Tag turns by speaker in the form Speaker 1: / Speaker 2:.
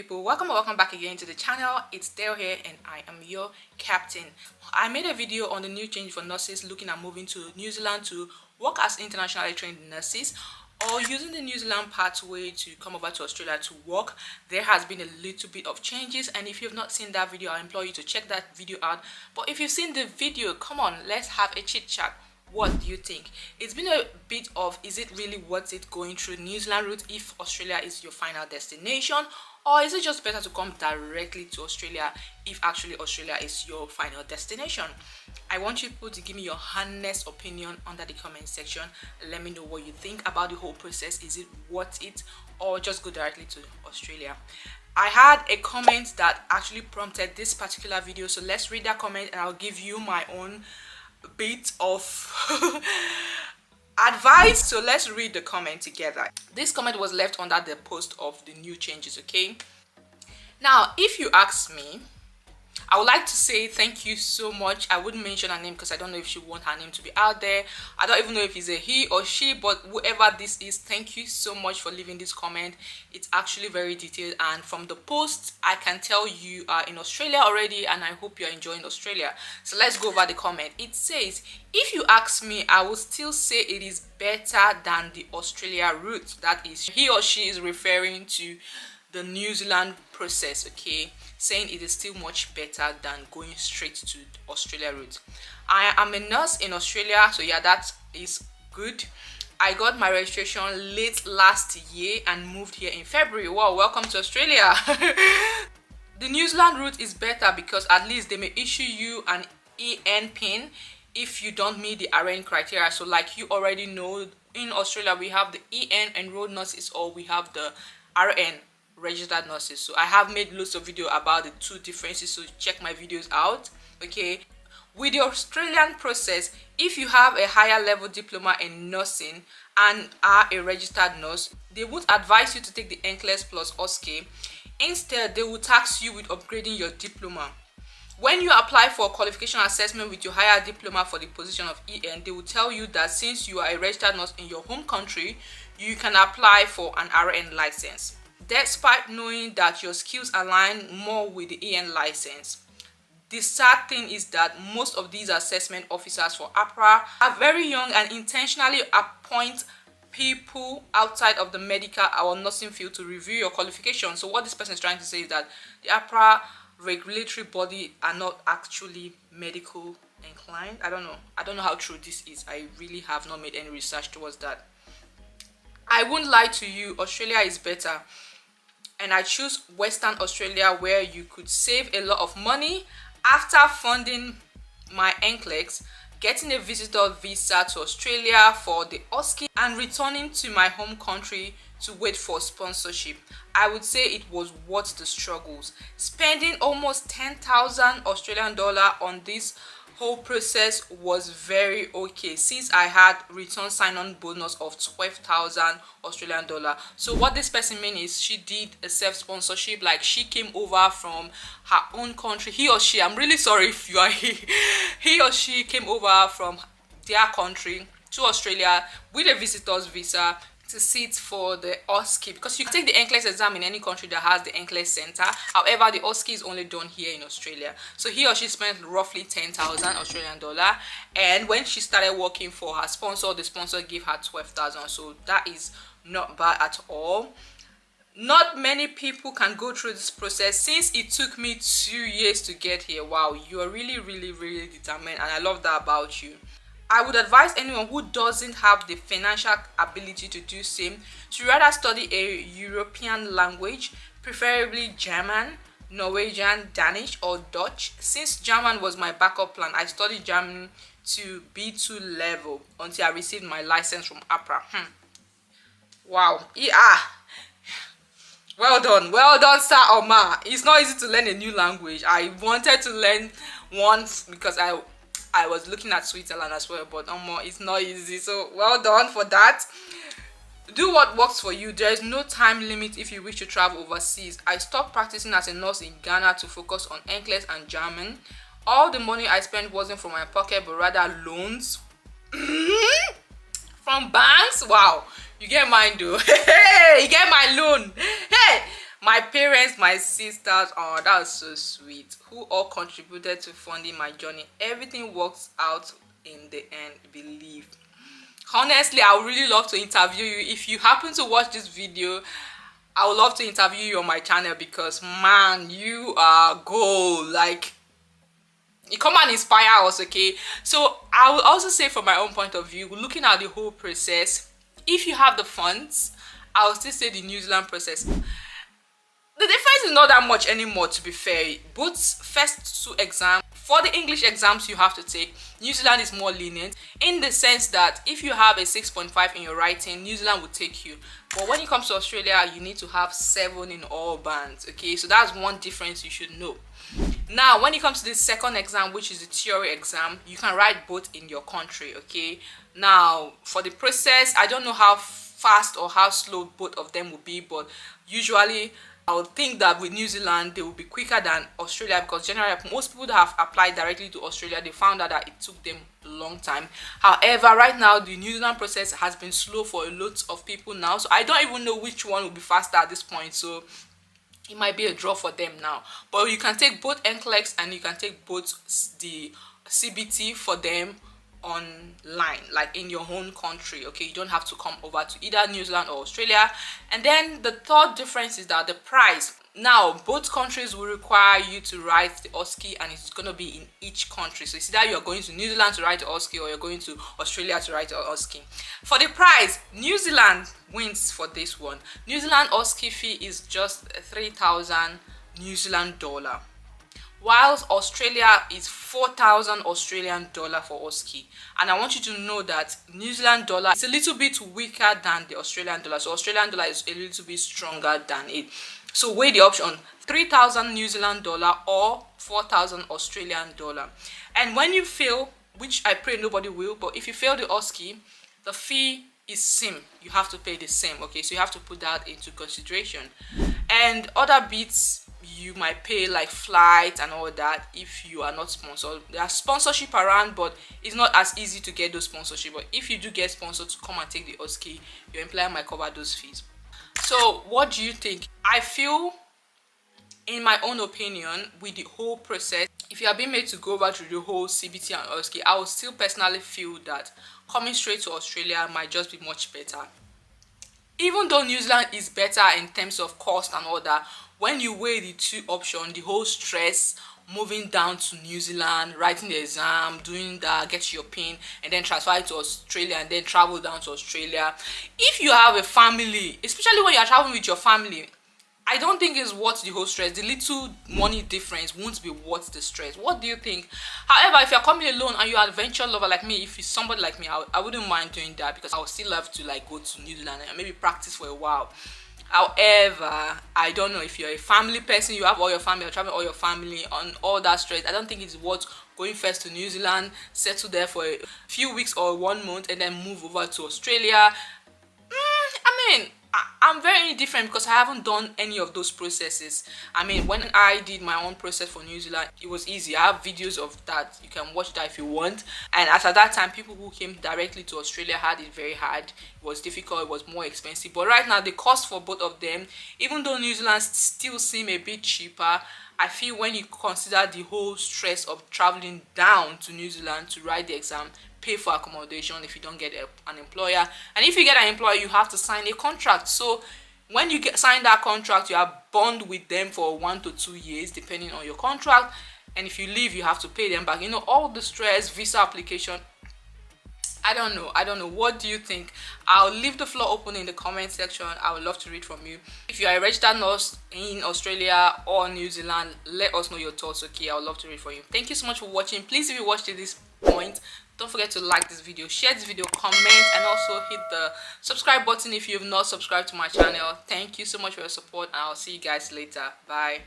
Speaker 1: people, welcome back again to the channel. It's Dale here and I am your captain. I made a video on the new change for nurses looking at moving to New Zealand to work as internationally trained nurses or using the New Zealand pathway to come over to Australia to work. There has been a little bit of changes, and if you've not seen that video, I implore you to check that video out. But if you've seen the video, come on, let's have a chit chat. What do you think? It's been a bit of, is it really worth it going through New Zealand route if Australia is your final destination, or is it just better to come directly to Australia if actually Australia is your final destination? I want you people to give me your honest opinion under the comment section. Let me know what you think about the whole process. Is it worth it, or just go directly to Australia? I had a comment that actually prompted this particular video, so let's read that comment and I'll give you my own bit of advice. So let's read the comment together. This comment was left under the post of the new changes. Okay, now if you ask me, I would like to say thank you so much. I wouldn't mention her name because I don't know if she want her name to be out there. I don't even know if it's a he or she, but whoever this is, thank you so much for leaving this comment. It's actually very detailed, and from the post I can tell you are in Australia already, and I hope you're enjoying Australia. So let's go over the comment. It says, if you ask me, I will still say it is better than the Australia route. That is, he or she is referring to the New Zealand process, okay, saying it is still much better than going straight to Australia route. I am a nurse in Australia, so yeah, that is good. I got my registration late last year and moved here in February. Wow, welcome to Australia. The New Zealand route is better because at least they may issue you an EN pin if you don't meet the RN criteria. So like you already know, in Australia we have the EN enrolled nurses, or we have the RN registered nurses. So I have made lots of video about the two differences, so check my videos out. Okay, with the Australian process, if you have a higher level diploma in nursing and are a registered nurse, they would advise you to take the NCLEX plus OSCE. Instead, they will tax you with upgrading your diploma. When you apply for a qualification assessment with your higher diploma for the position of EN, they will tell you that since you are a registered nurse in your home country, you can apply for an RN license, despite knowing that your skills align more with the EN license. The sad thing is that most of these assessment officers for APRA are very young and intentionally appoint people outside of the medical or nursing field to review your qualification. So what this person is trying to say is that the APRA regulatory body are not actually medical inclined. I don't know how true this is. I really have not made any research towards that. I won't lie to you, Australia is better. And I choose Western Australia, where you could save a lot of money after funding my NCLEX, getting a visitor visa to Australia for the OSCE, and returning to my home country to wait for sponsorship. I would say it was worth the struggles. Spending almost 10,000 Australian dollar on this whole process was very okay, since I had return sign-on bonus of 12,000 Australian dollar. So what this person means is she did a self-sponsorship, like she came over from her own country. He or she, I'm really sorry if you are he or she came over from their country to Australia with a visitor's visa to sit for the OSCE, because you can take the NCLEX exam in any country that has the NCLEX center. However, the OSCE is only done here in Australia. So he or she spent roughly 10,000 Australian dollar, and when she started working for her sponsor, the sponsor gave her 12,000. So that is not bad at all. Not many people can go through this process, since it took me 2 years to get here. Wow, you are really determined, and I love that about you. I would advise anyone who doesn't have the financial ability to do same to rather study a European language, preferably German, Norwegian, Danish, or Dutch. Since German was my backup plan, I studied German to B2 level until I received my license from APRA. Wow, yeah. Well done, sir or ma. It's not easy to learn a new language. I wanted to learn one because I was looking at Switzerland as well, but it's not easy. So well done for that. Do what works for you. There is no time limit if you wish to travel overseas. I stopped practicing as a nurse in Ghana to focus on NCLEX and German. All the money I spent wasn't from my pocket, but rather loans from banks. Wow, you get mine though. Hey, you get my loan. Hey, my my parents, my sisters, oh, that was so sweet, who all contributed to funding my journey. Everything works out in the end, believe. Honestly, I would really love to interview you. If you happen to watch this video, I would love to interview you on my channel, because man, you are gold. Like, you come and inspire us, okay? So I will also say, from my own point of view, looking at the whole process, if you have the funds, I will still say the New Zealand process. The difference is not that much anymore, to be fair. Both first two exams, for the English exams you have to take, New Zealand is more lenient, in the sense that if you have a 6.5 in your writing, New Zealand will take you. But when it comes to Australia, you need to have 7 in all bands, okay? So that's one difference you should know. Now, when it comes to the second exam, which is the theory exam, you can write both in your country, okay? Now, for the process, I don't know how fast or how slow both of them will be, but usually I would think that with New Zealand, they will be quicker than Australia, because generally most people that have applied directly to Australia, they found out that it took them a long time. However, right now, the New Zealand process has been slow for a lot of people now, so I don't even know which one will be faster at this point. So it might be a draw for them now. But you can take both NCLEX and you can take both the CBT for them online, like in your own country, okay? You don't have to come over to either New Zealand or Australia. And then the third difference is that the price. Now, both countries will require you to write the OSCE, and it's going to be in each country. So it's either you're going to New Zealand to write the OSCE, or you're going to Australia to write the OSCE. For the price, New Zealand wins for this one. New Zealand OSCE fee is just 3,000 New Zealand dollar, whilst Australia is 4,000 Australian dollar for OSCE. And I want you to know that New Zealand dollar is a little bit weaker than the Australian dollar, so Australian dollar is a little bit stronger than it. So weigh the option: 3,000 New Zealand dollar or 4,000 Australian dollar. And when you fail, which I pray nobody will, but if you fail the OSCE, the fee is same. You have to pay the same, okay? So you have to put that into consideration. And other bits you might pay, like flight and all that, if you are not sponsored. There are sponsorship around, but it's not as easy to get those sponsorship. But if you do get sponsored to come and take the OSCE, your employer might cover those fees. So what do you think? I feel, in my own opinion, with the whole process, if you are being made to go over through the whole CBT and OSCE, I would still personally feel that coming straight to Australia might just be much better. Even though New Zealand is better in terms of cost and all that, when you weigh the two options, the whole stress, moving down to New Zealand, writing the exam, doing that, get your pin, and then transfer it to Australia, and then travel down to Australia. If you have a family, especially when you are traveling with your family, I don't think it's worth the whole stress. The little money difference won't be worth the stress. What do you think? However, if you're coming alone and you're an adventure lover like me, if it's somebody like me, I wouldn't mind doing that, because I would still love to like go to New Zealand and maybe practice for a while. However, I don't know, if you're a family person, you have all your family, you're traveling all your family on all that stress, I don't think it's worth going first to New Zealand, settle there for a few weeks or 1 month, and then move over to Australia. I mean, I'm very indifferent, because I haven't done any of those processes. I mean, when I did my own process for New Zealand, it was easy. I have videos of that. You can watch that if you want. And at that time, people who came directly to Australia had it very hard. It was difficult. It was more expensive. But right now, the cost for both of them, even though New Zealand still seem a bit cheaper, I feel when you consider the whole stress of traveling down to New Zealand to write the exam, pay for accommodation if you don't get an employer, and if you get an employer, you have to sign a contract. So when you sign that contract, you are bound with them for 1 to 2 years depending on your contract, and if you leave, you have to pay them back. You know, all the stress, visa application. I don't know. What do you think? I'll leave the floor open in the comment section. I would love to read from you. If you are a registered nurse in Australia or New Zealand, let us know your thoughts, okay? I would love to read for you. Thank you so much for watching. Please, if you watched to this point, don't forget to like this video, share this video, comment, and also hit the subscribe button if you have not subscribed to my channel. Thank you so much for your support, and I'll see you guys later. Bye.